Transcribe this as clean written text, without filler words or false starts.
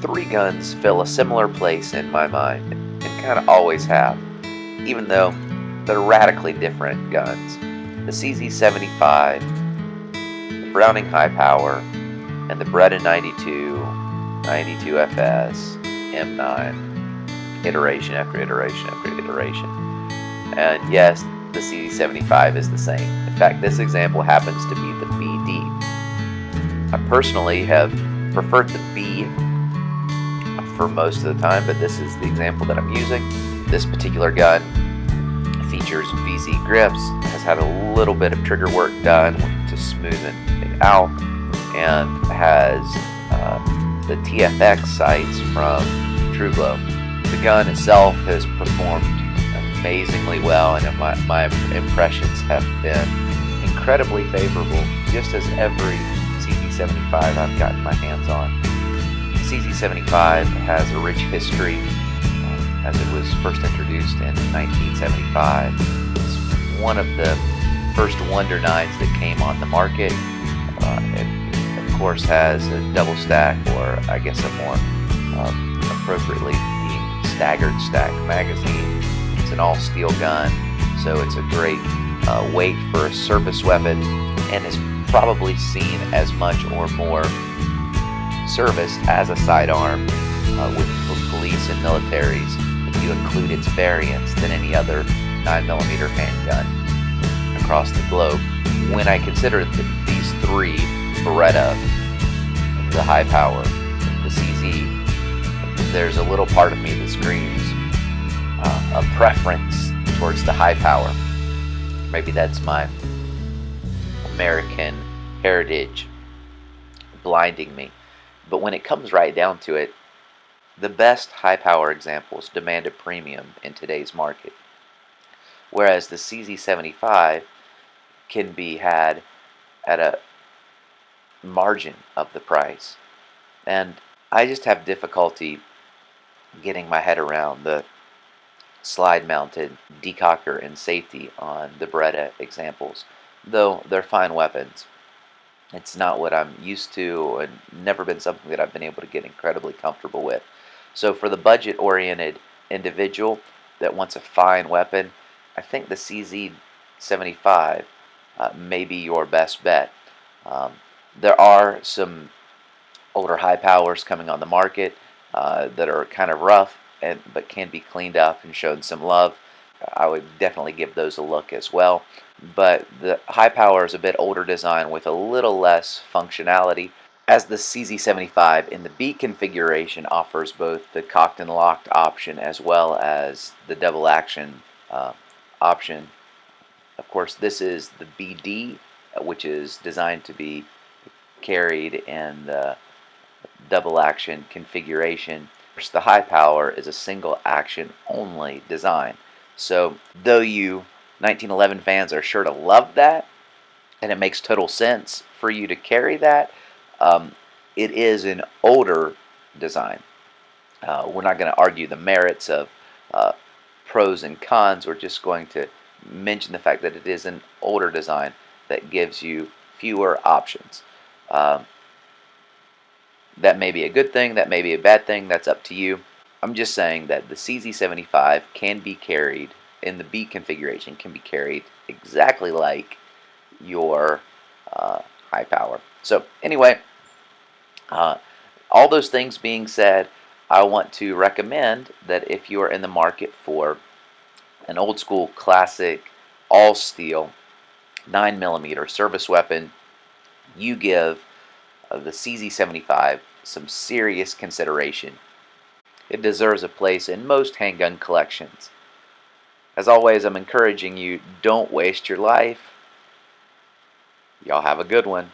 Three guns fill a similar place in my mind, and kind of always have, even though they're radically different guns. The CZ75, the Browning High Power, and the Beretta 92, 92FS, M9, iteration after iteration after iteration. And yes, the CZ75 is the same. In fact, this example happens to be the BD. I personally have preferred the B for most of the time, but this is the example that I'm using. This particular gun features VZ grips, has had a little bit of trigger work done to smoothen it out, and has the TFX sights from TrueGlow. The gun itself has performed amazingly well, and my impressions have been incredibly favorable, just as every CZ75 I've gotten my hands on. CZ75 has a rich history, as it was first introduced in 1975. It's one of the first Wonder 9s that came on the market. It, of course, has a double stack, or I guess a more appropriately themed staggered stack magazine. It's an all-steel gun, so it's a great weight for a surface weapon, and is probably seen as much or more service as a sidearm with police and militaries, if you include its variants, than any other 9mm handgun across the globe. When I consider these three, Beretta, the High Power, the CZ, there's a little part of me that screams a preference towards the High Power. Maybe that's my American heritage blinding me. But when it comes right down to it, the best high-power examples demand a premium in today's market, whereas the CZ75 can be had at a margin of the price. And I just have difficulty getting my head around the slide-mounted decocker and safety on the Beretta examples, though they're fine weapons. It's not what I'm used to, and never been something that I've been able to get incredibly comfortable with. So for the budget-oriented individual that wants a fine weapon, I think the CZ75 may be your best bet. There are some older high powers coming on the market that are kind of rough, but can be cleaned up and shown some love. I would definitely give those a look as well. But the high power is a bit older design with a little less functionality, as the CZ75 in the B configuration offers both the cocked and locked option as well as the double action option. Of course, this is the BD, which is designed to be carried in the double action configuration. The high power is a single action only design. So though you 1911 fans are sure to love that, and it makes total sense for you to carry that, it is an older design. We're not going to argue the merits of pros and cons. We're just going to mention the fact that it is an older design that gives you fewer options. That may be a good thing, that may be a bad thing, that's up to you. I'm just saying that the CZ75 can be carried in the B configuration, can be carried exactly like your high power. So anyway, all those things being said, I want to recommend that if you are in the market for an old school classic all steel 9mm service weapon, you give the CZ75 some serious consideration. It deserves a place in most handgun collections. As always, I'm encouraging you, don't waste your life. Y'all have a good one.